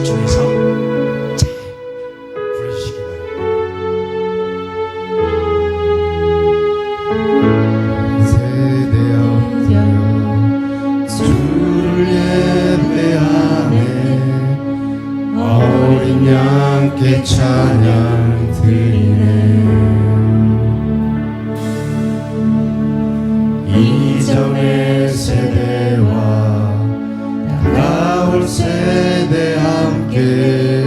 집중해서 잘 불러주시기 바랍니다. 세대여 주를 예배하네 어린 양께 찬양 드리네 이전의 세대와 다가올 세대 함께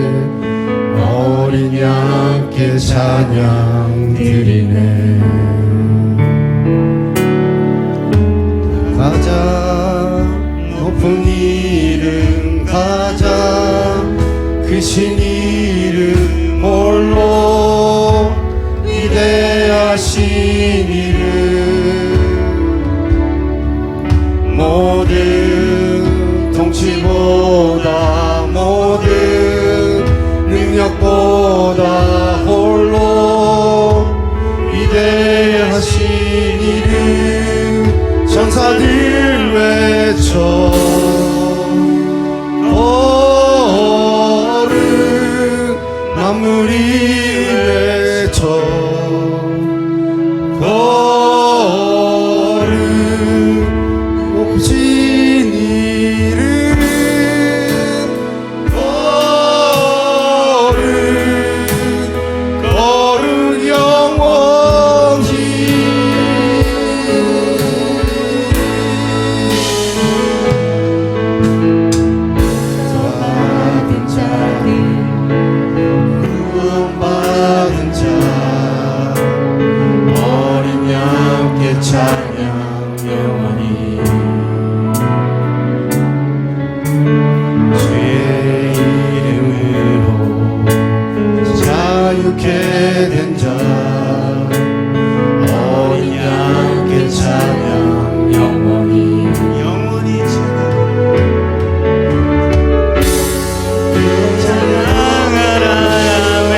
어린 양께 찬양 드리네 가장 높은 이름 가장 크신 이름 홀로 위대하신 이름 모든 통치보다 모든 능력보다 홀로 위대하신 이름 천사들 외쳐 거룩 만물이 외쳐 거룩 높으신 이름 거룩 거룩 영원히 받은 자들 구원받은 자 어린 양께 찬양 영원히 주의 이름으로 자유케 된 자 어린 양께 찬양 영원히 영원히 찬양하라 야훼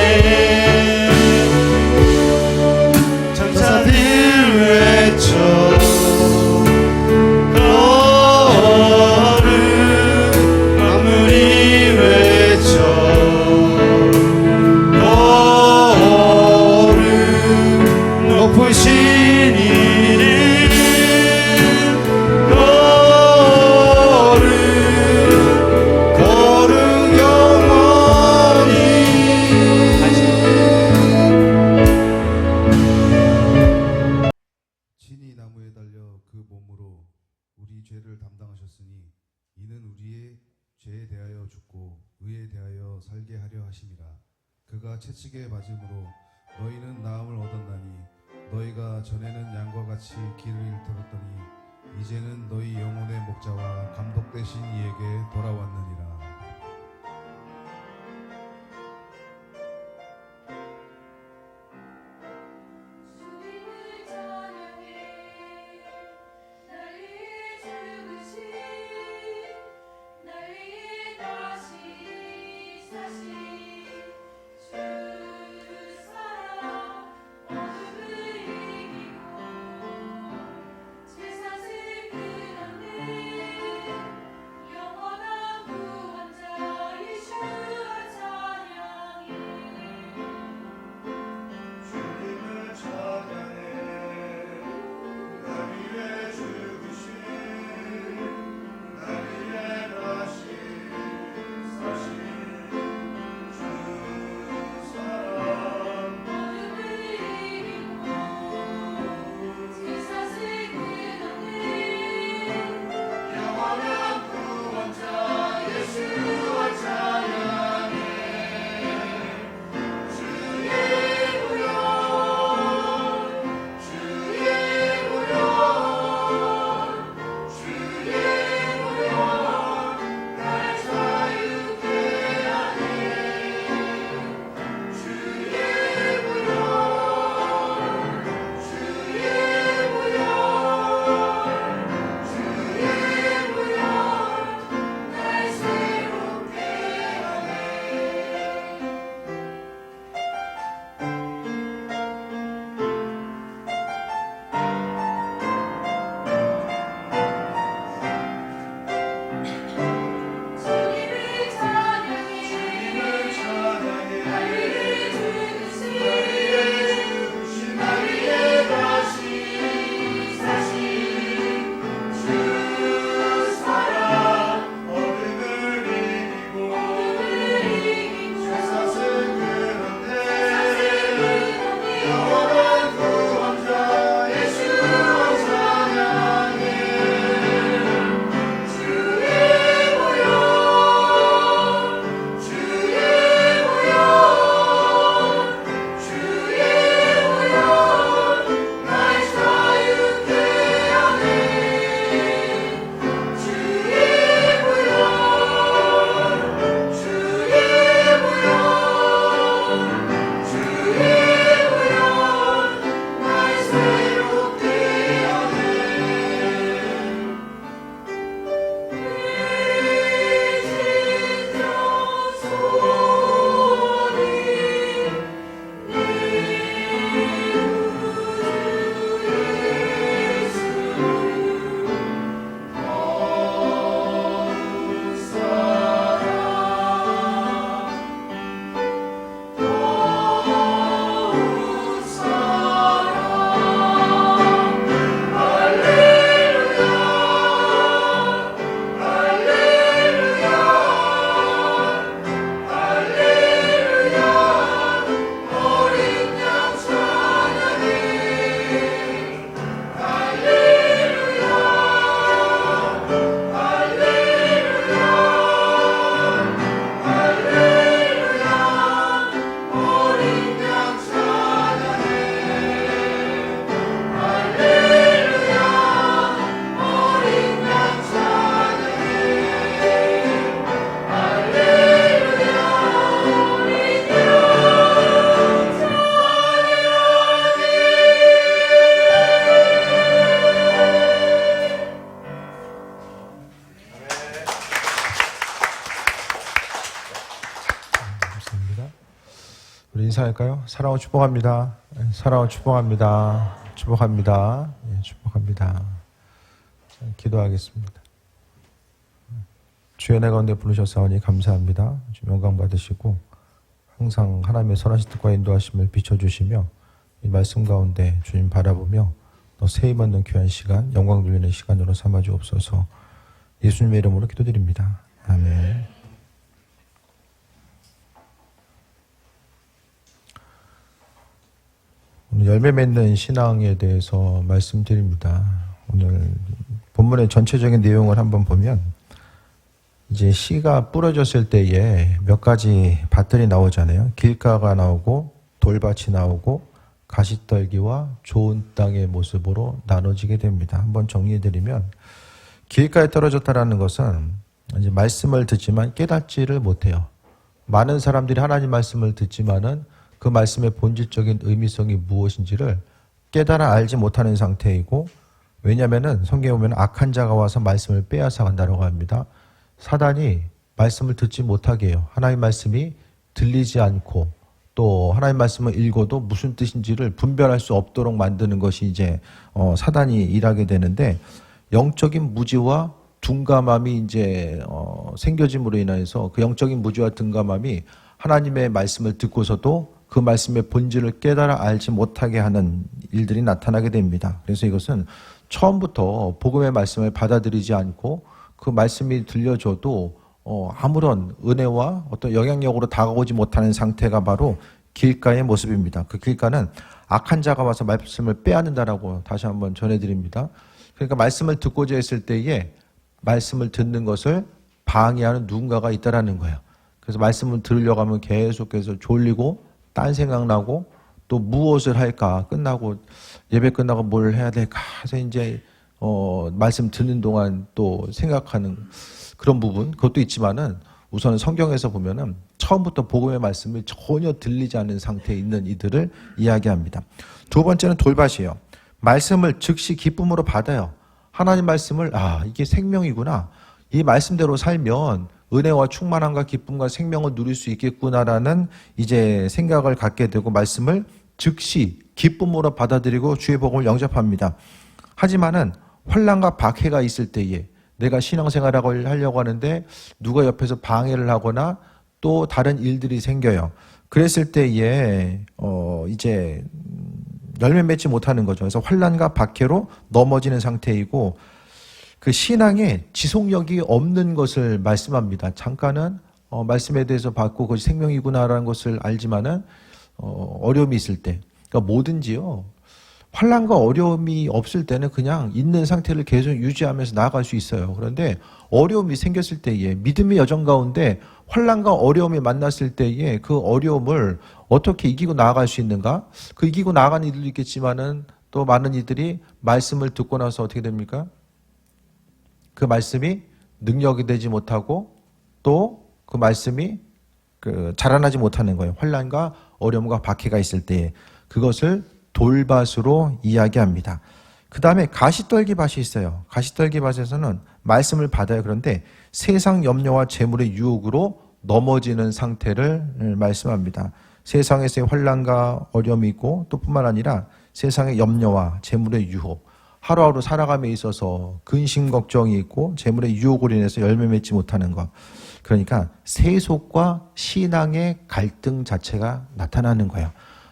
천사들 외쳐 거룩 만물이 외쳐 거룩 높으신 이름 거룩 거룩 영원히 친히 나무에 달려 그 몸으로 우리 죄를 담당하셨으니 이는 우리의 죄에 대하여 죽고 의에 대하여 살게 하려 하심이라. 그가 채찍에 맞음으로 너희는 나음을 얻었나니 너희가 전에는 양과 같이 길을 잃더었더니 이제는 너희 영혼의 목자와 감독 되신 이에게 돌아왔느니라. 주님을 찬양해 날 위해 죽으신 날 위해 다시 사신 주 사랑 어둠을 이기고 죄사슬 끊었네 영원한 우리 인사할까요? 사랑하고 축복합니다. 사랑하고 축복합니다. 축복합니다. 예, 축복합니다. 자, 기도하겠습니다. 주의 은혜 가운데 부르셨사오니 감사합니다. 주님 영광 받으시고 항상 하나님의 선하신 뜻과 인도하심을 비춰주시며 이 말씀 가운데 주님 바라보며 또 세임 얻는 귀한 시간, 영광 돌리는 시간으로 삼아주옵소서. 예수님의 이름으로 기도드립니다. 아멘. 오늘 열매 맺는 신앙에 대해서 말씀드립니다. 오늘 본문의 전체적인 내용을 한번 보면 이제 씨가 뿌려졌을 때에 몇 가지 밭들이 나오잖아요. 길가가 나오고 돌밭이 나오고 가시떨기와 좋은 땅의 모습으로 나눠지게 됩니다. 한번 정리해드리면 길가에 떨어졌다라는 것은 이제 말씀을 듣지만 깨닫지를 못해요. 많은 사람들이 하나님 말씀을 듣지만은 그 말씀의 본질적인 의미성이 무엇인지를 깨달아 알지 못하는 상태이고, 왜냐하면은 성경에 보면 악한 자가 와서 말씀을 빼앗아 간다고 합니다. 사단이 말씀을 듣지 못하게 해요. 하나님 말씀이 들리지 않고 또 하나님 말씀을 읽어도 무슨 뜻인지를 분별할 수 없도록 만드는 것이 이제 사단이 일하게 되는데, 영적인 무지와 둔감함이 이제 생겨짐으로 인해서 그 영적인 무지와 둔감함이 하나님의 말씀을 듣고서도 그 말씀의 본질을 깨달아 알지 못하게 하는 일들이 나타나게 됩니다. 그래서 이것은 처음부터 복음의 말씀을 받아들이지 않고 그 말씀이 들려줘도 아무런 은혜와 어떤 영향력으로 다가오지 못하는 상태가 바로 길가의 모습입니다. 그 길가는 악한 자가 와서 말씀을 빼앗는다라고 다시 한번 전해드립니다. 그러니까 말씀을 듣고자 했을 때에 말씀을 듣는 것을 방해하는 누군가가 있다라는 거예요. 그래서 말씀을 들으려고 하면 계속해서 졸리고 딴 생각나고 또 무엇을 할까, 끝나고 예배 끝나고 뭘 해야 될까 해서 이제 말씀 듣는 동안 또 생각하는 그런 부분, 그것도 있지만은 우선 성경에서 보면은 처음부터 복음의 말씀이 전혀 들리지 않는 상태에 있는 이들을 이야기합니다. 두 번째는 돌밭이에요. 말씀을 즉시 기쁨으로 받아요. 하나님 말씀을 이게 생명이구나, 이 말씀대로 살면 은혜와 충만함과 기쁨과 생명을 누릴 수 있겠구나라는 이제 생각을 갖게 되고 말씀을 즉시 기쁨으로 받아들이고 주의 복음을 영접합니다. 하지만은 환난과 박해가 있을 때에 내가 신앙생활을 하려고 하는데 누가 옆에서 방해를 하거나 또 다른 일들이 생겨요. 그랬을 때에 이제 열매 맺지 못하는 거죠. 그래서 환난과 박해로 넘어지는 상태이고, 그 신앙에 지속력이 없는 것을 말씀합니다. 잠깐은 말씀에 대해서 받고 그것이 생명이구나라는 것을 알지만은 어려움이 있을 때, 그러니까 뭐든지요, 환난과 어려움이 없을 때는 그냥 있는 상태를 계속 유지하면서 나아갈 수 있어요. 그런데 어려움이 생겼을 때에 믿음의 여정 가운데 환난과 어려움이 만났을 때에 그 어려움을 어떻게 이기고 나아갈 수 있는가? 그 이기고 나아가는 이들도 있겠지만은 또 많은 이들이 말씀을 듣고 나서 어떻게 됩니까? 그 말씀이 능력이 되지 못하고 또 그 말씀이 자라나지 못하는 거예요. 환난과 어려움과 박해가 있을 때 그것을 돌밭으로 이야기합니다. 그 다음에 가시떨기 밭이 있어요. 가시떨기 밭에서는 말씀을 받아요. 그런데 세상 염려와 재물의 유혹으로 넘어지는 상태를 말씀합니다. 세상에서의 환난과 어려움이 있고 또 뿐만 아니라 세상의 염려와 재물의 유혹, 하루하루 살아감에 있어서 근심 걱정이 있고 재물의 유혹으로 인해서 열매 맺지 못하는 것, 그러니까 세속과 신앙의 갈등 자체가 나타나는 거예요.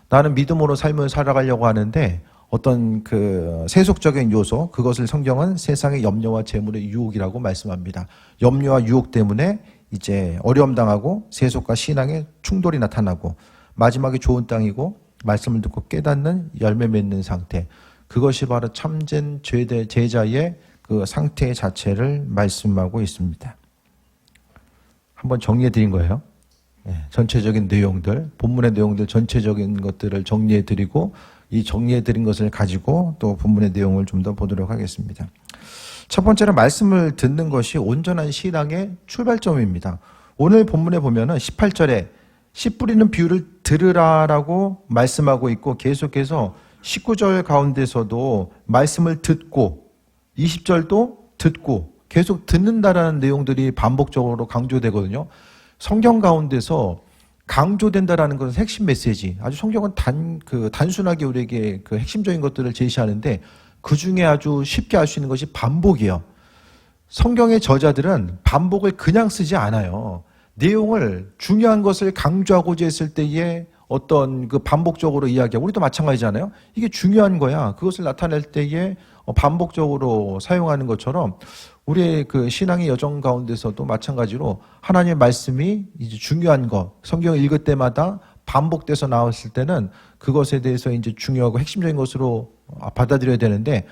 나는 믿음으로 삶을 살아가려고 하는데 어떤 그 세속적인 요소, 그것을 성경은 세상의 염려와 재물의 유혹이라고 말씀합니다. 염려와 유혹 때문에 이제 어려움 당하고 세속과 신앙의 충돌이 나타나고 마지막에 좋은 땅이고 말씀을 듣고 깨닫는 열매 맺는 상태, 그것이 바로 참된 제자의 그 상태 자체를 말씀하고 있습니다. 한번 정리해 드린 거예요. 전체적인 내용들, 본문의 내용들 전체적인 것들을 정리해 드리고 이 정리해 드린 것을 가지고 또 본문의 내용을 좀 더 보도록 하겠습니다. 첫 번째는 말씀을 듣는 것이 온전한 신앙의 출발점입니다. 오늘 본문에 보면은 18절에 씨 뿌리는 비유를 들으라라고 말씀하고 있고, 계속해서 19절 가운데서도 말씀을 듣고 20절도 듣고 계속 듣는다라는 내용들이 반복적으로 강조되거든요. 성경 가운데서 강조된다라는 것은 핵심 메시지. 아주 성경은 단순하게 우리에게 그 핵심적인 것들을 제시하는데 그 중에 아주 쉽게 알 수 있는 것이 반복이에요. 성경의 저자들은 반복을 그냥 쓰지 않아요. 내용을 중요한 것을 강조하고자 했을 때에 어떤 그 반복적으로 이야기하고 우리도 마찬가지잖아요. 이게 중요한 거야. 그것을 나타낼 때에 반복적으로 사용하는 것처럼 우리의 그 신앙의 여정 가운데서도 마찬가지로 하나님의 말씀이 이제 중요한 것, 성경을 읽을 때마다 반복돼서 나왔을 때는 그것에 대해서 이제 중요하고 핵심적인 것으로 받아들여야 되는데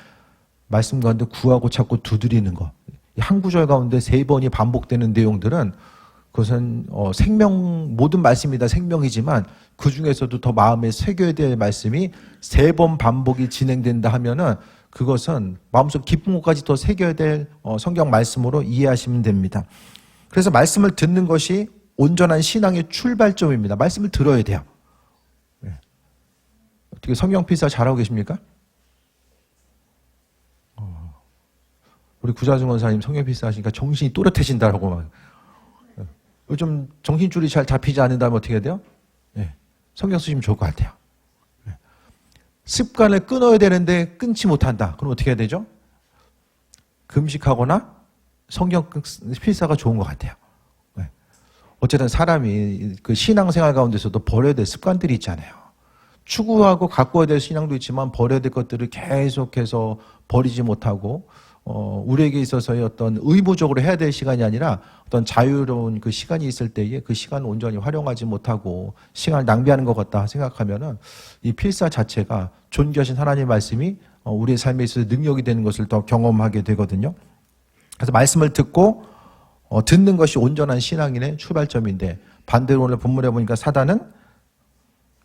말씀 가운데 구하고 찾고 두드리는 것. 한 구절 가운데 3번이 반복되는 내용들은 그것은 모든 말씀이 다 생명이지만 그 중에서도 더 마음에 새겨야 될 말씀이 3번 반복이 진행된다 하면은 그것은 마음속 깊은 곳까지 더 새겨야 될 성경 말씀으로 이해하시면 됩니다. 그래서 말씀을 듣는 것이 온전한 신앙의 출발점입니다. 말씀을 들어야 돼요. 어떻게 성경 필사 잘하고 계십니까? 우리 구자중 원사님 성경 필사 하시니까 정신이 또렷해진다라고 막. 요즘 정신줄이 잘 잡히지 않는다면 어떻게 해야 돼요? 성경 쓰시면 좋을 것 같아요. 습관을 끊어야 되는데 끊지 못한다. 그럼 어떻게 해야 되죠? 금식하거나 성경 필사가 좋은 것 같아요. 어쨌든 사람이 그 신앙생활 가운데서도 버려야 될 습관들이 있잖아요. 추구하고 가꿔야 될 신앙도 있지만 버려야 될 것들을 계속해서 버리지 못하고 우리에게 있어서의 어떤 의무적으로 해야 될 시간이 아니라 어떤 자유로운 그 시간이 있을 때에 그 시간을 온전히 활용하지 못하고 시간을 낭비하는 것 같다 생각하면은 이 필사 자체가 존귀하신 하나님의 말씀이 우리의 삶에 있어서 능력이 되는 것을 더 경험하게 되거든요. 그래서 말씀을 듣고 듣는 것이 온전한 신앙인의 출발점인데 반대로 오늘 본문에 보니까 사단은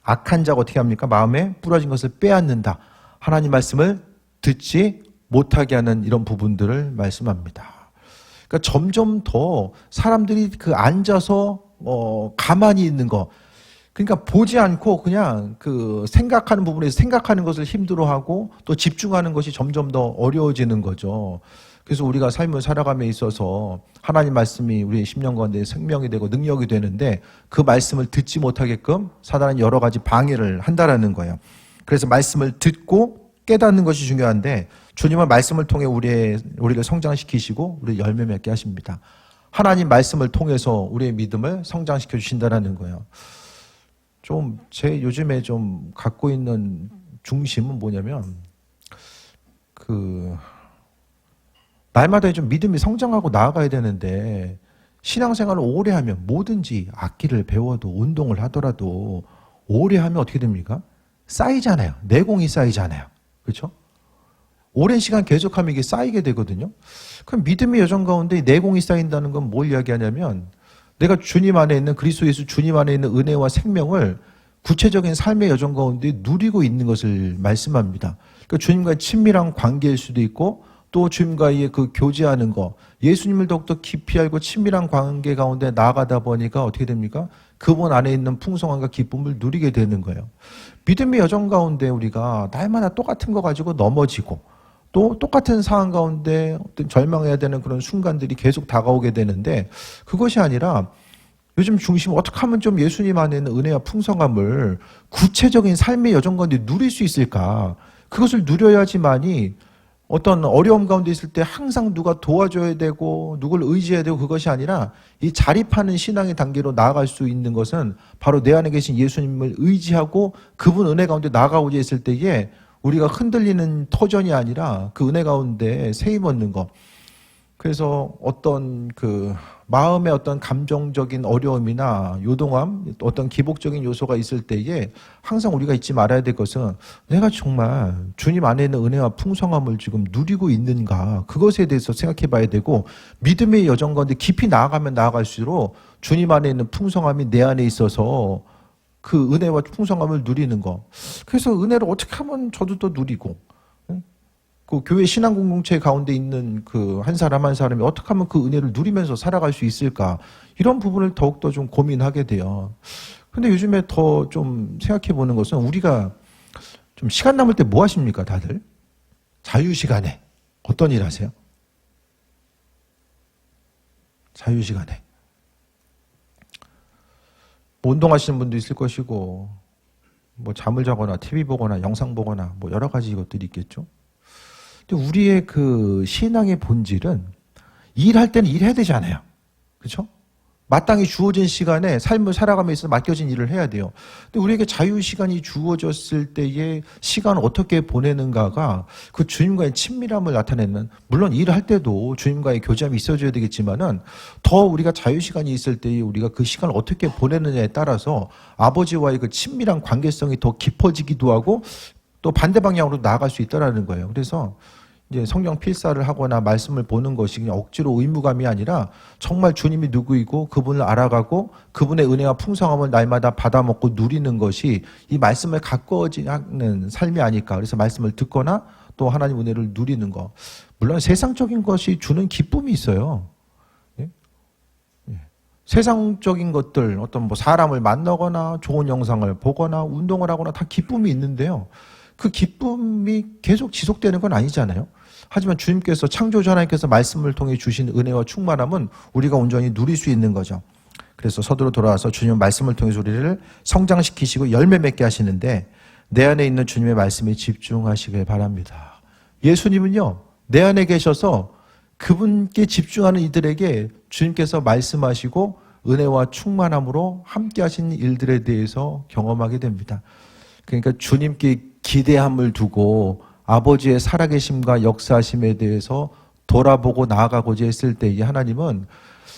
악한 자가 어떻게 합니까? 마음에 부러진 것을 빼앗는다. 하나님 말씀을 듣지 못하게 하는 이런 부분들을 말씀합니다. 그러니까 점점 더 사람들이 그 앉아서 가만히 있는 거, 그러니까 보지 않고 그냥 그 생각하는 부분에서 생각하는 것을 힘들어하고 또 집중하는 것이 점점 더 어려워지는 거죠. 그래서 우리가 삶을 살아감에 있어서 하나님 말씀이 우리의 심령 가운데 생명이 되고 능력이 되는데 그 말씀을 듣지 못하게끔 사단은 여러 가지 방해를 한다라는 거예요. 그래서 말씀을 듣고 깨닫는 것이 중요한데 주님은 말씀을 통해 우리를 성장시키시고 우리 열매 맺게 하십니다. 하나님 말씀을 통해서 우리의 믿음을 성장시켜 주신다는 거예요. 좀 제 요즘에 좀 갖고 있는 중심은 뭐냐면 날마다 좀 믿음이 성장하고 나아가야 되는데 신앙생활을 오래 하면 뭐든지 악기를 배워도 운동을 하더라도 오래 하면 어떻게 됩니까? 쌓이잖아요. 내공이 쌓이잖아요. 그렇죠? 오랜 시간 계속하면 이게 쌓이게 되거든요. 그럼 믿음의 여정 가운데 내공이 쌓인다는 건 뭘 이야기하냐면 내가 주님 안에 있는 그리스도 예수 주님 안에 있는 은혜와 생명을 구체적인 삶의 여정 가운데 누리고 있는 것을 말씀합니다. 그러니까 주님과의 친밀한 관계일 수도 있고 또 주님과의 그 교제하는 거, 예수님을 더욱더 깊이 알고 친밀한 관계 가운데 나아가다 보니까 어떻게 됩니까? 그분 안에 있는 풍성함과 기쁨을 누리게 되는 거예요. 믿음의 여정 가운데 우리가 날마다 똑같은 거 가지고 넘어지고 또 똑같은 상황 가운데 어떤 절망해야 되는 그런 순간들이 계속 다가오게 되는데 그것이 아니라 요즘 중심 어떻게 하면 좀 예수님 안에 있는 은혜와 풍성함을 구체적인 삶의 여정 가운데 누릴 수 있을까? 그것을 누려야지만이 어떤 어려움 가운데 있을 때 항상 누가 도와줘야 되고 누굴 의지해야 되고 그것이 아니라 이 자립하는 신앙의 단계로 나아갈 수 있는 것은 바로 내 안에 계신 예수님을 의지하고 그분 은혜 가운데 나아가고자 했을 때에 우리가 흔들리는 터전이 아니라 그 은혜 가운데 새 힘 얻는 것. 그래서 어떤 그 마음의 어떤 감정적인 어려움이나 요동함, 어떤 기복적인 요소가 있을 때에 항상 우리가 잊지 말아야 될 것은 내가 정말 주님 안에 있는 은혜와 풍성함을 지금 누리고 있는가 그것에 대해서 생각해 봐야 되고 믿음의 여정 가운데 깊이 나아가면 나아갈수록 주님 안에 있는 풍성함이 내 안에 있어서 그 은혜와 풍성함을 누리는 거. 그래서 은혜를 어떻게 하면 저도 더 누리고 그 교회 신앙 공동체 가운데 있는 그 한 사람 한 사람이 어떻게 하면 그 은혜를 누리면서 살아갈 수 있을까? 이런 부분을 더욱더 좀 고민하게 돼요. 근데 요즘에 더 좀 생각해 보는 것은 우리가 좀 시간 남을 때 뭐 하십니까, 다들? 자유 시간에 어떤 일 하세요? 자유 시간에 뭐 운동하시는 분도 있을 것이고, 뭐 잠을 자거나 TV 보거나 영상 보거나 뭐 여러 가지 것들이 있겠죠. 근데 우리의 그 신앙의 본질은 일할 때는 일해야 되지 않아요. 그렇죠? 마땅히 주어진 시간에 삶을 살아가면서 있어서 맡겨진 일을 해야 돼요. 근데 우리에게 자유 시간이 주어졌을 때의 시간을 어떻게 보내는가가 그 주님과의 친밀함을 나타내는, 물론 일을 할 때도 주님과의 교제함이 있어줘야 되겠지만은 더 우리가 자유 시간이 있을 때에 우리가 그 시간을 어떻게 보내느냐에 따라서 아버지와의 그 친밀한 관계성이 더 깊어지기도 하고 또 반대 방향으로 나아갈 수 있다라는 거예요. 그래서 이제 성경 필사를 하거나 말씀을 보는 것이 그냥 억지로 의무감이 아니라 정말 주님이 누구이고 그분을 알아가고 그분의 은혜와 풍성함을 날마다 받아먹고 누리는 것이 이 말씀을 가까워지는 삶이 아닐까. 그래서 말씀을 듣거나 또 하나님 은혜를 누리는 것. 물론 세상적인 것이 주는 기쁨이 있어요. 예? 예. 세상적인 것들, 어떤 뭐 사람을 만나거나 좋은 영상을 보거나 운동을 하거나 다 기쁨이 있는데요. 그 기쁨이 계속 지속되는 건 아니잖아요. 하지만 주님께서 창조주 하나님께서 말씀을 통해 주신 은혜와 충만함은 우리가 온전히 누릴 수 있는 거죠. 그래서 서두로 돌아와서 주님은 말씀을 통해서 우리를 성장시키시고 열매 맺게 하시는데 내 안에 있는 주님의 말씀에 집중하시길 바랍니다. 예수님은요, 내 안에 계셔서 그분께 집중하는 이들에게 주님께서 말씀하시고 은혜와 충만함으로 함께 하신 일들에 대해서 경험하게 됩니다. 그러니까 주님께 기대함을 두고 아버지의 살아계심과 역사하심에 대해서 돌아보고 나아가고자 했을 때 이 하나님은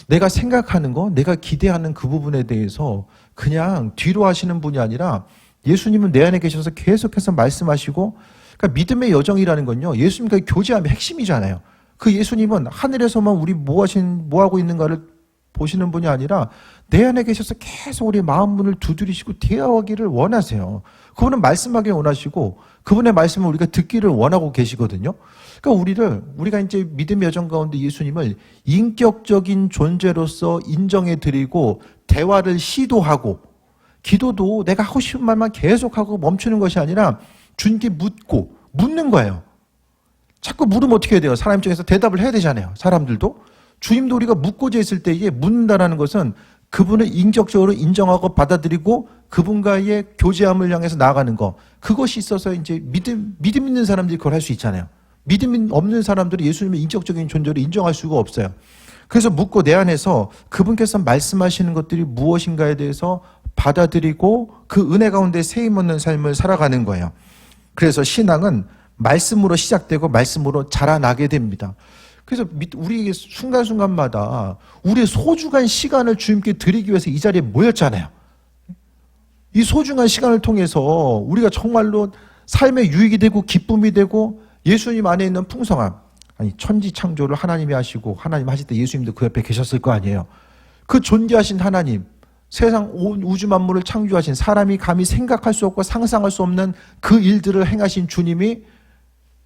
내가 생각하는 거, 내가 기대하는 그 부분에 대해서 그냥 뒤로 하시는 분이 아니라 예수님은 내 안에 계셔서 계속해서 말씀하시고, 그러니까 믿음의 여정이라는 건요, 예수님과의 교제함의 핵심이잖아요. 그 예수님은 하늘에서만 우리 뭐 하고 있는가를 보시는 분이 아니라 내 안에 계셔서 계속 우리 마음 문을 두드리시고 대화하기를 원하세요. 그분은 말씀하기 원하시고 그분의 말씀을 우리가 듣기를 원하고 계시거든요. 그러니까 우리가 이제 믿음의 여정 가운데 예수님을 인격적인 존재로서 인정해 드리고 대화를 시도하고, 기도도 내가 하고 싶은 말만 계속하고 멈추는 것이 아니라 주님께 묻는 거예요. 자꾸 물으면 어떻게 해야 돼요? 사람 입장에서 대답을 해야 되잖아요. 사람들도. 주님도 우리가 묻고자 했을 때에 묻는다라는 것은 그분을 인격적으로 인정하고 받아들이고 그분과의 교제함을 향해서 나아가는 거. 그것이 있어서 이제 믿음 있는 사람들이 그걸 할 수 있잖아요. 믿음 없는 사람들이 예수님의 인격적인 존재를 인정할 수가 없어요. 그래서 묻고 내 안에서 그분께서 말씀하시는 것들이 무엇인가에 대해서 받아들이고 그 은혜 가운데 세임 얻는 삶을 살아가는 거예요. 그래서 신앙은 말씀으로 시작되고 말씀으로 자라나게 됩니다. 그래서 우리 순간순간마다 우리의 소중한 시간을 주님께 드리기 위해서 이 자리에 모였잖아요. 이 소중한 시간을 통해서 우리가 정말로 삶의 유익이 되고 기쁨이 되고 예수님 안에 있는 풍성함, 아니 천지 창조를 하나님이 하시고 하나님 하실 때 예수님도 그 옆에 계셨을 거 아니에요. 그 존귀하신 하나님, 세상 온 우주 만물을 창조하신, 사람이 감히 생각할 수 없고 상상할 수 없는 그 일들을 행하신 주님이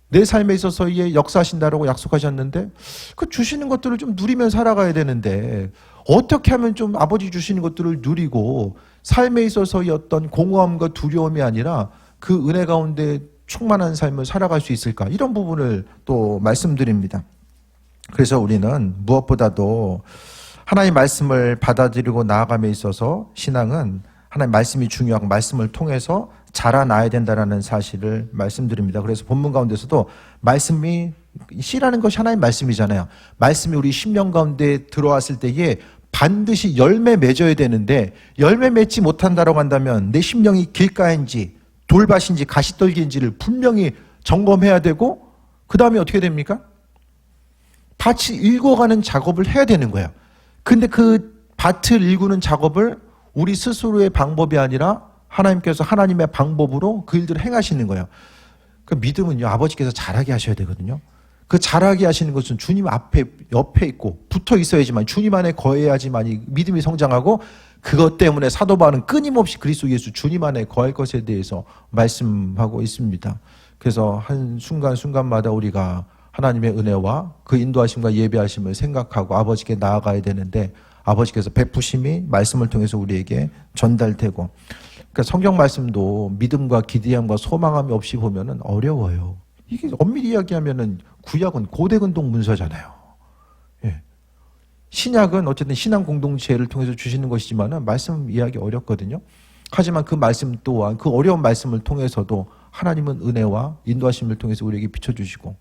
내 삶에 있어서의 역사하신다라고 약속하셨는데 그 주시는 것들을 좀 누리면 살아가야 되는데 어떻게 하면 좀 아버지 주시는 것들을 누리고 삶에 있어서의 어떤 공허함과 두려움이 아니라 그 은혜 가운데 충만한 삶을 살아갈 수 있을까? 이런 부분을 또 말씀드립니다. 그래서 우리는 무엇보다도 하나님의 말씀을 받아들이고 나아감에 있어서 신앙은 하나님의 말씀이 중요하고 말씀을 통해서 자라나야 된다는 사실을 말씀드립니다. 그래서 본문 가운데서도 말씀이 씨라는 것이 하나님의 말씀이잖아요. 말씀이 우리 심령 가운데 들어왔을 때에 반드시 열매 맺어야 되는데 열매 맺지 못한다고 한다면 내 심령이 길가인지 돌밭인지 가시떨기인지를 분명히 점검해야 되고 그 다음에 어떻게 됩니까? 밭이 읽어가는 작업을 해야 되는 거예요. 근데 그 밭을 일구는 작업을 우리 스스로의 방법이 아니라 하나님께서 하나님의 방법으로 그 일들을 행하시는 거예요. 그 믿음은요, 아버지께서 잘하게 하셔야 되거든요. 그 잘하게 하시는 것은 주님 옆에 있고 붙어 있어야지만, 주님 안에 거해야지만 믿음이 성장하고, 그것 때문에 사도 바울은 끊임없이 그리스도 예수 주님 안에 거할 것에 대해서 말씀하고 있습니다. 그래서 한 순간순간마다 우리가 하나님의 은혜와 그 인도하심과 예배하심을 생각하고 아버지께 나아가야 되는데, 아버지께서 베푸심이 말씀을 통해서 우리에게 전달되고, 그러니까 성경 말씀도 믿음과 기대함과 소망함이 없이 보면은 어려워요. 이게 엄밀히 이야기하면은 구약은 고대근동 문서잖아요. 예. 신약은 어쨌든 신앙 공동체를 통해서 주시는 것이지만 말씀 이해하기 어렵거든요. 하지만 그 말씀 또한 그 어려운 말씀을 통해서도 하나님은 은혜와 인도하심을 통해서 우리에게 비춰주시고,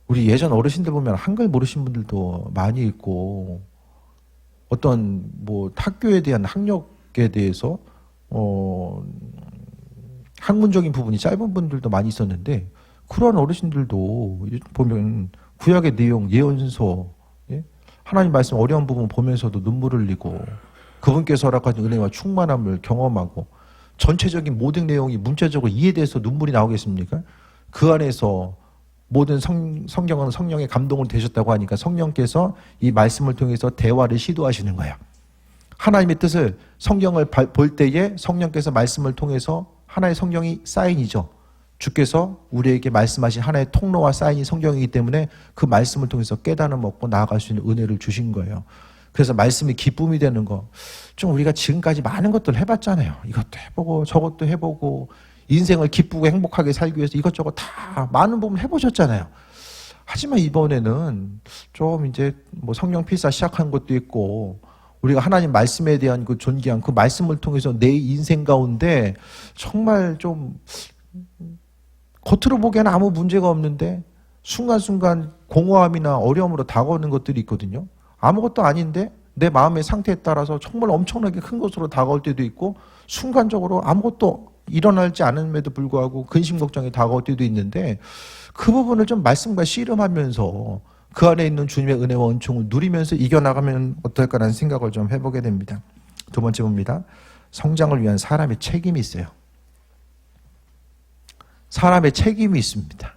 우리 예전 어르신들 보면 한글 모르신 분들도 많이 있고, 어떤 뭐 학교에 대한 학력에 대해서 학문적인 부분이 짧은 분들도 많이 있었는데, 그러한 어르신들도 보면 구약의 내용, 예언서, 예? 하나님 말씀 어려운 부분 보면서도 눈물을 흘리고 그분께서 허락하신 은혜와 충만함을 경험하고, 전체적인 모든 내용이 문자적으로 이해돼서 눈물이 나오겠습니까? 그 안에서 모든 성경은 성령의 감동을 되셨다고 하니까 성령께서 이 말씀을 통해서 대화를 시도하시는 거야. 하나님의 뜻을 성경을 볼 때에 성령께서 말씀을 통해서, 하나의 성경이 사인이죠. 주께서 우리에게 말씀하신 하나의 통로와 사인이 성경이기 때문에 그 말씀을 통해서 깨달음 얻고 나아갈 수 있는 은혜를 주신 거예요. 그래서 말씀이 기쁨이 되는 거, 좀 우리가 지금까지 많은 것들을 해봤잖아요. 이것도 해보고 저것도 해보고 인생을 기쁘고 행복하게 살기 위해서 이것저것 다 많은 부분 해보셨잖아요. 하지만 이번에는 좀 이제 뭐 성령 필사 시작한 것도 있고, 우리가 하나님 말씀에 대한 그 존귀한 그 말씀을 통해서 내 인생 가운데 정말 좀 겉으로 보기에는 아무 문제가 없는데 순간순간 공허함이나 어려움으로 다가오는 것들이 있거든요. 아무것도 아닌데 내 마음의 상태에 따라서 정말 엄청나게 큰 것으로 다가올 때도 있고, 순간적으로 아무것도 일어나지 않음에도 불구하고 근심 걱정이 다가올 때도 있는데, 그 부분을 좀 말씀과 씨름하면서 그 안에 있는 주님의 은혜와 은총을 누리면서 이겨나가면 어떨까라는 생각을 좀 해보게 됩니다. 두 번째 봅니다. 성장을 위한 사람의 책임이 있어요. 사람의 책임이 있습니다.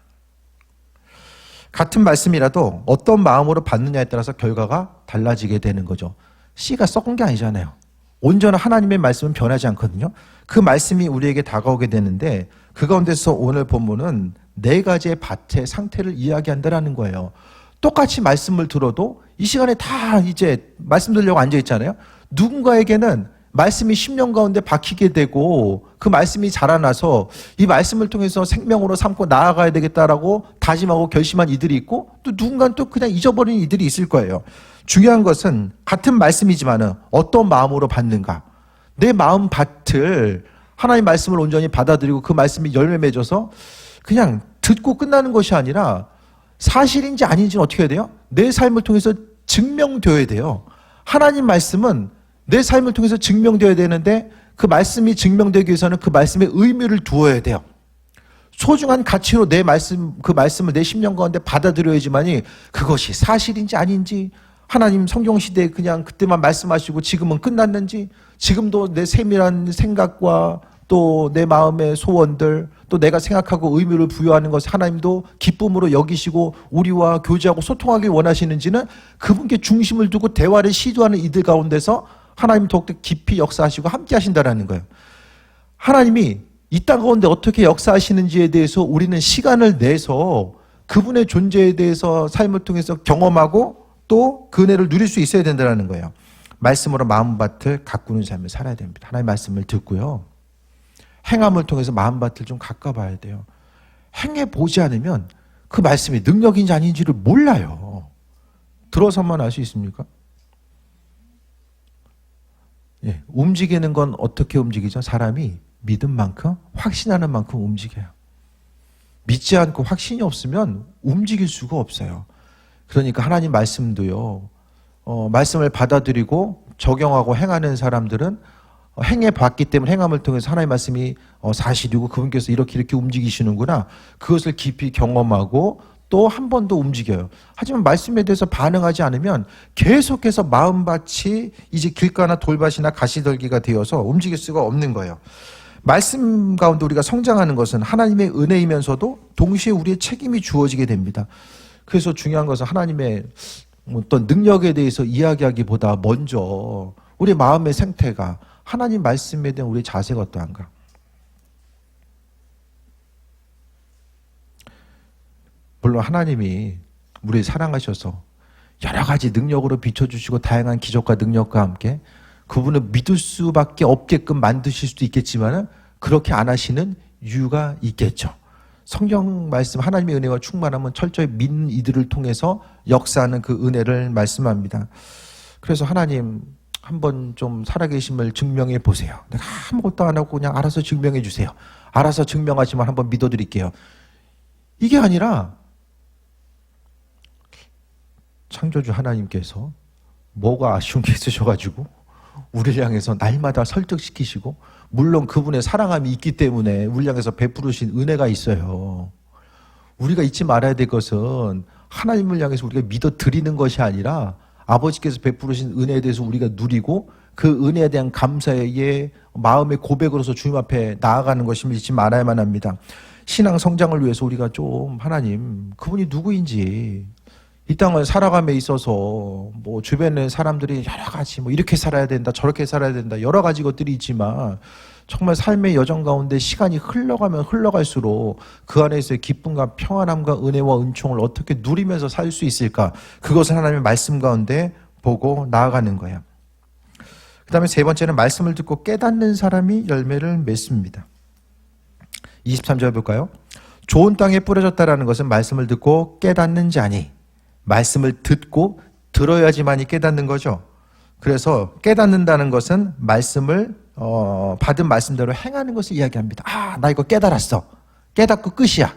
같은 말씀이라도 어떤 마음으로 받느냐에 따라서 결과가 달라지게 되는 거죠. 씨가 썩은 게 아니잖아요. 온전한 하나님의 말씀은 변하지 않거든요. 그 말씀이 우리에게 다가오게 되는데, 그 가운데서 오늘 본문은 4가지의 밭의 상태를 이야기한다라는 거예요. 똑같이 말씀을 들어도 이 시간에 다 이제 말씀 들으려고 앉아있잖아요. 누군가에게는 말씀이 10년 가운데 박히게 되고 그 말씀이 자라나서 이 말씀을 통해서 생명으로 삼고 나아가야 되겠다라고 다짐하고 결심한 이들이 있고, 또 누군가는 또 그냥 잊어버린 이들이 있을 거예요. 중요한 것은 같은 말씀이지만은 어떤 마음으로 받는가. 내 마음 밭을 하나님 말씀을 온전히 받아들이고 그 말씀이 열매 맺어서 그냥 듣고 끝나는 것이 아니라 사실인지 아닌지는 어떻게 해야 돼요? 내 삶을 통해서 증명되어야 돼요. 하나님 말씀은 내 삶을 통해서 증명되어야 되는데, 그 말씀이 증명되기 위해서는 그 말씀에 의미를 두어야 돼요. 소중한 가치로 내 말씀, 그 말씀을 내 심령 가운데 받아들여야지만이 그것이 사실인지 아닌지, 하나님 성경 시대에 그냥 그때만 말씀하시고 지금은 끝났는지, 지금도 내 세밀한 생각과 또 내 마음의 소원들, 또 내가 생각하고 의미를 부여하는 것을 하나님도 기쁨으로 여기시고 우리와 교제하고 소통하길 원하시는지는 그분께 중심을 두고 대화를 시도하는 이들 가운데서 하나님 더욱더 깊이 역사하시고 함께 하신다는 거예요. 하나님이 이 땅 가운데 어떻게 역사하시는지에 대해서 우리는 시간을 내서 그분의 존재에 대해서 삶을 통해서 경험하고 또 그 은혜를 누릴 수 있어야 된다는 거예요. 말씀으로 마음밭을 가꾸는 삶을 살아야 됩니다. 하나님의 말씀을 듣고요, 행함을 통해서 마음밭을 좀 가꿔봐야 돼요. 행해보지 않으면 그 말씀이 능력인지 아닌지를 몰라요. 들어서만 알 수 있습니까? 예, 움직이는 건 어떻게 움직이죠? 사람이 믿은 만큼, 확신하는 만큼 움직여요. 믿지 않고 확신이 없으면 움직일 수가 없어요. 그러니까 하나님 말씀도요, 말씀을 받아들이고 적용하고 행하는 사람들은 행해봤기 때문에 행함을 통해서 하나님의 말씀이 사실이고 그분께서 이렇게 움직이시는구나, 그것을 깊이 경험하고 또 한 번 더 움직여요. 하지만 말씀에 대해서 반응하지 않으면 계속해서 마음밭이 이제 길가나 돌밭이나 가시떨기가 되어서 움직일 수가 없는 거예요. 말씀 가운데 우리가 성장하는 것은 하나님의 은혜이면서도 동시에 우리의 책임이 주어지게 됩니다. 그래서 중요한 것은 하나님의 어떤 능력에 대해서 이야기하기보다 먼저 우리 마음의 생태가, 하나님 말씀에 대한 우리의 자세가 어떠한가. 물론 하나님이 우리를 사랑하셔서 여러 가지 능력으로 비춰주시고 다양한 기적과 능력과 함께 그분을 믿을 수밖에 없게끔 만드실 수도 있겠지만 그렇게 안 하시는 이유가 있겠죠. 성경 말씀 하나님의 은혜와 충만하면 철저히 믿는 이들을 통해서 역사하는 그 은혜를 말씀합니다. 그래서 하나님 한번 좀 살아계심을 증명해 보세요. 내가 아무것도 안 하고 그냥 알아서 증명해 주세요. 알아서 증명하시면 한번 믿어드릴게요. 이게 아니라 창조주 하나님께서 뭐가 아쉬운 게 있으셔가지고 우리를 향해서 날마다 설득시키시고, 물론 그분의 사랑함이 있기 때문에 우리를 향해서 베푸르신 은혜가 있어요. 우리가 잊지 말아야 될 것은 하나님을 향해서 우리가 믿어드리는 것이 아니라 아버지께서 베푸르신 은혜에 대해서 우리가 누리고 그 은혜에 대한 감사의 마음의 고백으로서 주님 앞에 나아가는 것임을 잊지 말아야만 합니다. 신앙 성장을 위해서 우리가 좀 하나님 그분이 누구인지, 이 땅을 살아감에 있어서 뭐 주변에 사람들이 여러 가지 뭐 이렇게 살아야 된다 저렇게 살아야 된다 여러 가지 것들이 있지만, 정말 삶의 여정 가운데 시간이 흘러가면 흘러갈수록 그 안에서의 기쁨과 평안함과 은혜와 은총을 어떻게 누리면서 살 수 있을까, 그것을 하나님의 말씀 가운데 보고 나아가는 거예요. 그 다음에 세 번째는 말씀을 듣고 깨닫는 사람이 열매를 맺습니다. 23절 볼까요? 좋은 땅에 뿌려졌다라는 것은 말씀을 듣고 깨닫는 자니, 말씀을 듣고 들어야지만이 깨닫는 거죠. 그래서 깨닫는다는 것은 말씀을 받은 말씀대로 행하는 것을 이야기합니다. 아, 나 이거 깨달았어. 깨닫고 끝이야.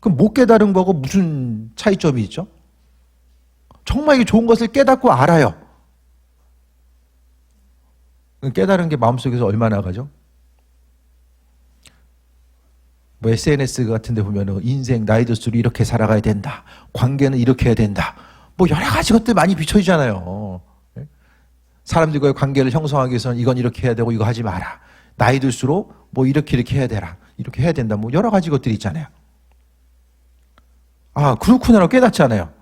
그럼 못 깨달은 거하고 무슨 차이점이 있죠? 정말 이게 좋은 것을 깨닫고 알아요. 깨달은 게 마음속에서 얼마나 가죠? 뭐 SNS 같은 데 보면은 인생 나이 들수록 이렇게 살아가야 된다. 관계는 이렇게 해야 된다. 뭐 여러 가지 것들 많이 비춰지잖아요. 사람들과의 관계를 형성하기 위해서는 이건 이렇게 해야 되고 이거 하지 마라. 나이 들수록 뭐 이렇게 해야 되라. 이렇게 해야 된다. 뭐 여러 가지 것들이 있잖아요. 아, 그렇구나라고 깨닫잖아요.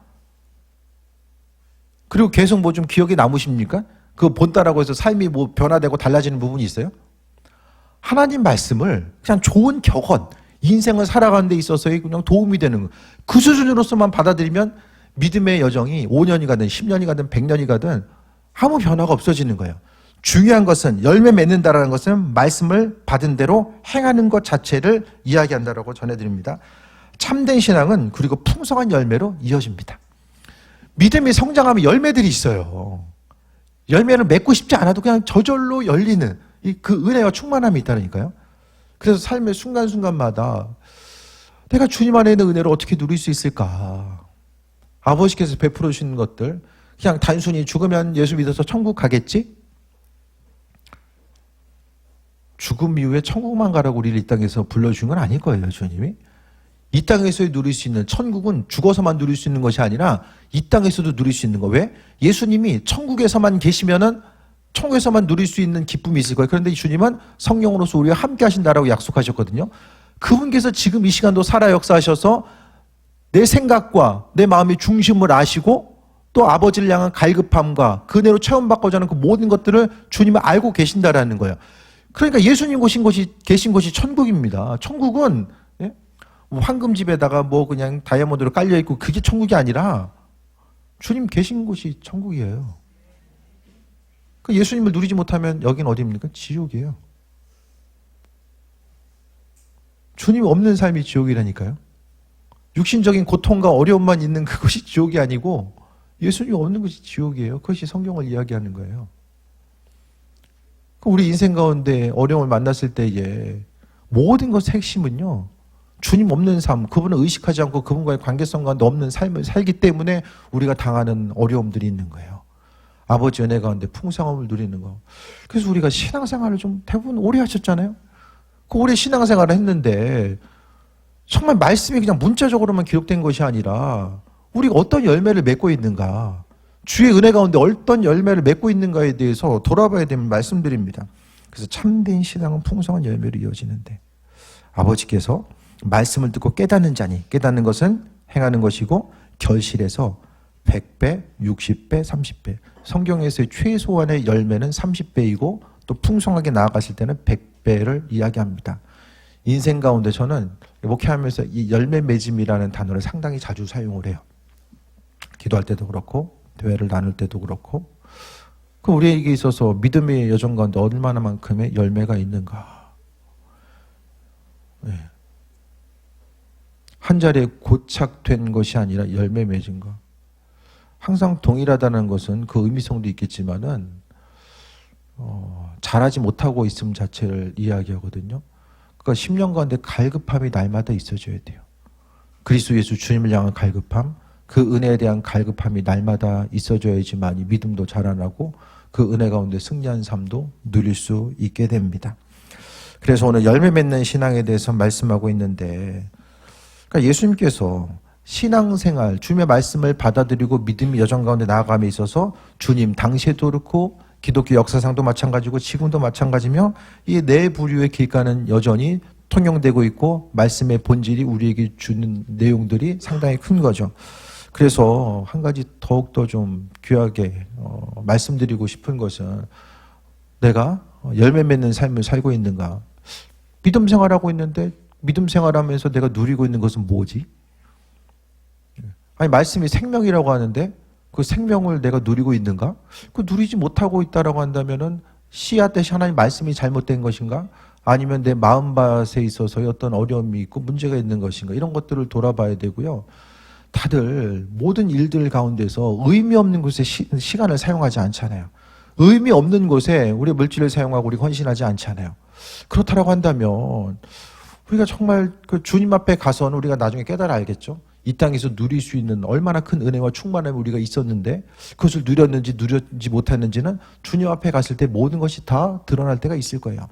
그리고 계속 뭐 좀 기억에 남으십니까? 그거 본따라고 해서 삶이 뭐 변화되고 달라지는 부분이 있어요? 하나님 말씀을 그냥 좋은 격언, 인생을 살아가는 데 있어서의 그냥 도움이 되는 그 수준으로서만 받아들이면 믿음의 여정이 5년이 가든 10년이 가든 100년이 가든 아무 변화가 없어지는 거예요. 중요한 것은 열매 맺는다라는 것은 말씀을 받은 대로 행하는 것 자체를 이야기한다라고 전해드립니다. 참된 신앙은 그리고 풍성한 열매로 이어집니다. 믿음이 성장하면 열매들이 있어요. 열매를 맺고 싶지 않아도 그냥 저절로 열리는 그 은혜와 충만함이 있다니까요. 그래서 삶의 순간순간마다 내가 주님 안에 있는 은혜를 어떻게 누릴 수 있을까? 아버지께서 베풀어 주시는 것들, 그냥 단순히 죽으면 예수 믿어서 천국 가겠지? 죽음 이후에 천국만 가라고 우리를 이 땅에서 불러준 건 아닐 거예요, 주님이. 이 땅에서 누릴 수 있는 천국은 죽어서만 누릴 수 있는 것이 아니라 이 땅에서도 누릴 수 있는 거. 왜? 예수님이 천국에서만 계시면은 천국에서만 누릴 수 있는 기쁨이 있을 거예요. 그런데 주님은 성령으로서 우리와 함께 하신다라고 약속하셨거든요. 그분께서 지금 이 시간도 살아 역사하셔서 내 생각과 내 마음의 중심을 아시고 또 아버지를 향한 갈급함과 그대로 체험받고자 하는 그 모든 것들을 주님은 알고 계신다라는 거예요. 그러니까 예수님 계신 곳이 천국입니다. 천국은 황금집에다가 뭐 그냥 다이아몬드로 깔려있고 그게 천국이 아니라 주님 계신 곳이 천국이에요. 그 예수님을 누리지 못하면 여긴 어디입니까? 지옥이에요. 주님 없는 삶이 지옥이라니까요. 육신적인 고통과 어려움만 있는 그것이 지옥이 아니고 예수님 없는 것이 지옥이에요. 그것이 성경을 이야기하는 거예요. 우리 인생 가운데 어려움을 만났을 때에 모든 것의 핵심은요, 주님 없는 삶, 그분을 의식하지 않고 그분과의 관계성 가운데 없는 삶을 살기 때문에 우리가 당하는 어려움들이 있는 거예요. 아버지 은혜 가운데 풍성함을 누리는 거. 그래서 우리가 신앙생활을 좀 대부분 오래 하셨잖아요. 그 오래 신앙생활을 했는데 정말 말씀이 그냥 문자적으로만 기록된 것이 아니라 우리가 어떤 열매를 맺고 있는가, 주의 은혜 가운데 어떤 열매를 맺고 있는가에 대해서 돌아봐야 되는 말씀드립니다. 그래서 참된 신앙은 풍성한 열매로 이어지는데 아버지께서 말씀을 듣고 깨닫는 자니, 깨닫는 것은 행하는 것이고 결실에서 100배, 60배, 30배. 성경에서의 최소한의 열매는 30배이고 또 풍성하게 나아갔을 때는 100배를 이야기합니다. 인생 가운데 저는 목회하면서 이 열매 맺음이라는 단어를 상당히 자주 사용을 해요. 기도할 때도 그렇고 대회를 나눌 때도 그렇고. 그럼 우리에게 있어서 믿음의 여정 가운데 얼마나만큼의 열매가 있는가. 네. 한 자리에 고착된 것이 아니라 열매 맺은 것. 항상 동일하다는 것은 그 의미성도 있겠지만은 잘하지 못하고 있음 자체를 이야기하거든요. 그러니까 10년 가운데 갈급함이 날마다 있어져야 돼요. 그리스도 예수 주님을 향한 갈급함, 그 은혜에 대한 갈급함이 날마다 있어져야지만 믿음도 자라나고 그 은혜 가운데 승리한 삶도 누릴 수 있게 됩니다. 그래서 오늘 열매 맺는 신앙에 대해서 말씀하고 있는데, 그러니까 예수님께서 신앙생활, 주님의 말씀을 받아들이고 믿음의 여정 가운데 나아감에 있어서 주님 당시에도 그렇고 기독교 역사상도 마찬가지고 지금도 마찬가지며 이 네 부류의 길가는 여전히 통용되고 있고 말씀의 본질이 우리에게 주는 내용들이 상당히 큰 거죠. 그래서 한 가지 더욱더 좀 귀하게 말씀드리고 싶은 것은 내가 열매 맺는 삶을 살고 있는가? 믿음 생활하고 있는데 믿음 생활하면서 내가 누리고 있는 것은 뭐지? 아니 말씀이 생명이라고 하는데 그 생명을 내가 누리고 있는가? 그 누리지 못하고 있다라고 한다면은 씨앗 대신 하나님 말씀이 잘못된 것인가? 아니면 내 마음밭에 있어서의 어떤 어려움이 있고 문제가 있는 것인가? 이런 것들을 돌아봐야 되고요. 다들 모든 일들 가운데서 의미 없는 곳에 시간을 사용하지 않잖아요. 의미 없는 곳에 우리 물질을 사용하고 우리 헌신하지 않잖아요. 그렇다라고 한다면 우리가 정말 그 주님 앞에 가서는 우리가 나중에 깨달아 알겠죠. 이 땅에서 누릴 수 있는 얼마나 큰 은혜와 충만함이 우리가 있었는데 그것을 누렸는지 누렸지 못했는지는 주님 앞에 갔을 때 모든 것이 다 드러날 때가 있을 거예요.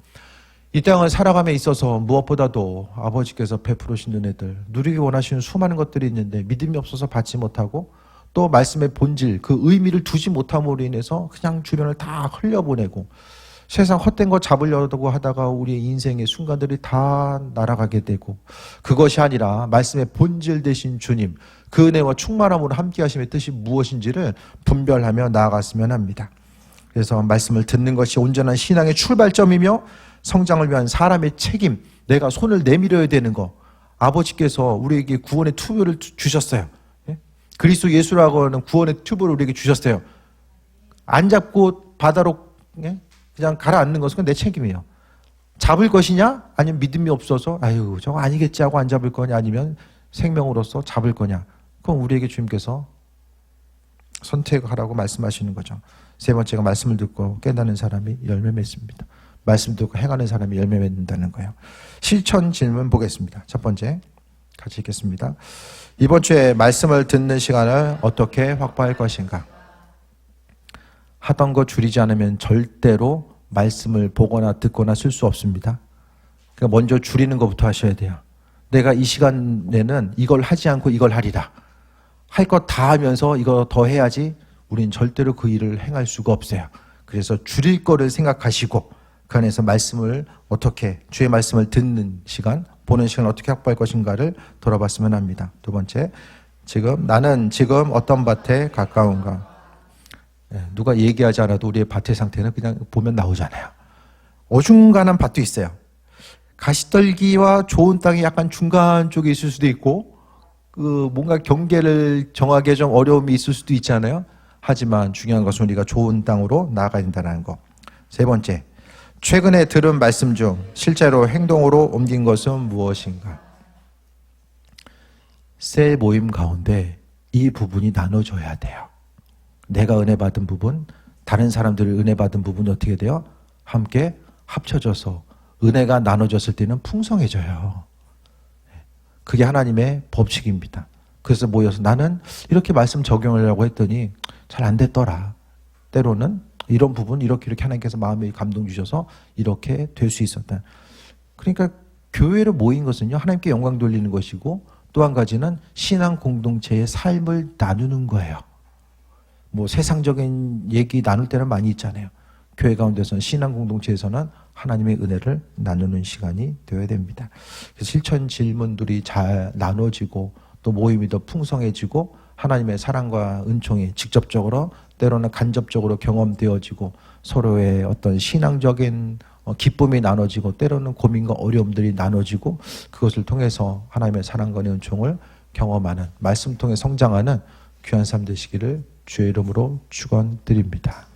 이 땅을 살아감에 있어서 무엇보다도 아버지께서 베풀으신 은혜들, 누리기 원하시는 수많은 것들이 있는데 믿음이 없어서 받지 못하고 또 말씀의 본질, 그 의미를 두지 못함으로 인해서 그냥 주변을 다 흘려보내고 세상 헛된 거 잡으려고 하다가 우리의 인생의 순간들이 다 날아가게 되고 그것이 아니라 말씀의 본질 되신 주님, 그 은혜와 충만함으로 함께 하심의 뜻이 무엇인지를 분별하며 나아갔으면 합니다. 그래서 말씀을 듣는 것이 온전한 신앙의 출발점이며 성장을 위한 사람의 책임, 내가 손을 내밀어야 되는 거. 아버지께서 우리에게 구원의 튜브를 주셨어요. 그리스도 예수라고 하는 구원의 튜브를 우리에게 주셨어요. 안 잡고 바다로 그냥 가라앉는 것은 내 책임이에요. 잡을 것이냐? 아니면 믿음이 없어서 아유 저거 아니겠지 하고 안 잡을 거냐? 아니면 생명으로서 잡을 거냐? 그건 우리에게 주님께서 선택하라고 말씀하시는 거죠. 세 번째가 말씀을 듣고 깨닫는 사람이 열매 맺습니다. 말씀 듣고 행하는 사람이 열매 맺는다는 거예요. 실천 질문 보겠습니다. 첫 번째 같이 읽겠습니다. 이번 주에 말씀을 듣는 시간을 어떻게 확보할 것인가? 하던 거 줄이지 않으면 절대로 말씀을 보거나 듣거나 쓸 수 없습니다. 그러니까 먼저 줄이는 것부터 하셔야 돼요. 내가 이 시간에는 이걸 하지 않고 이걸 하리라. 할 것 다 하면서 이거 더 해야지 우린 절대로 그 일을 행할 수가 없어요. 그래서 줄일 거를 생각하시고 그 안에서 말씀을 어떻게 주의 말씀을 듣는 시간, 보는 시간을 어떻게 확보할 것인가를 돌아봤으면 합니다. 두 번째, 나는 지금 어떤 밭에 가까운가? 누가 얘기하지 않아도 우리의 밭의 상태는 그냥 보면 나오잖아요. 어중간한 밭도 있어요. 가시떨기와 좋은 땅이 약간 중간 쪽에 있을 수도 있고 뭔가 경계를 정하기에 좀 어려움이 있을 수도 있잖아요. 하지만 중요한 것은 우리가 좋은 땅으로 나아가야 된다는 거. 세 번째, 최근에 들은 말씀 중 실제로 행동으로 옮긴 것은 무엇인가? 셀 모임 가운데 이 부분이 나눠져야 돼요. 내가 은혜 받은 부분, 다른 사람들이 은혜 받은 부분이 어떻게 돼요? 함께 합쳐져서 은혜가 나눠졌을 때는 풍성해져요. 그게 하나님의 법칙입니다. 그래서 모여서 나는 이렇게 말씀 적용하려고 했더니 잘 안 됐더라. 때로는 이런 부분 이렇게 하나님께서 마음에 감동 주셔서 이렇게 될 수 있었다. 그러니까 교회로 모인 것은요, 하나님께 영광 돌리는 것이고 또 한 가지는 신앙 공동체의 삶을 나누는 거예요. 뭐 세상적인 얘기 나눌 때는 많이 있잖아요. 교회 가운데서는 신앙 공동체에서는 하나님의 은혜를 나누는 시간이 되어야 됩니다. 그래서 실천 질문들이 잘 나눠지고 또 모임이 더 풍성해지고 하나님의 사랑과 은총이 직접적으로 때로는 간접적으로 경험되어지고 서로의 어떤 신앙적인 기쁨이 나눠지고 때로는 고민과 어려움들이 나눠지고 그것을 통해서 하나님의 사랑과 은총을 경험하는 말씀 통해 성장하는 귀한 삶 되시기를 주의 이름으로 축원드립니다.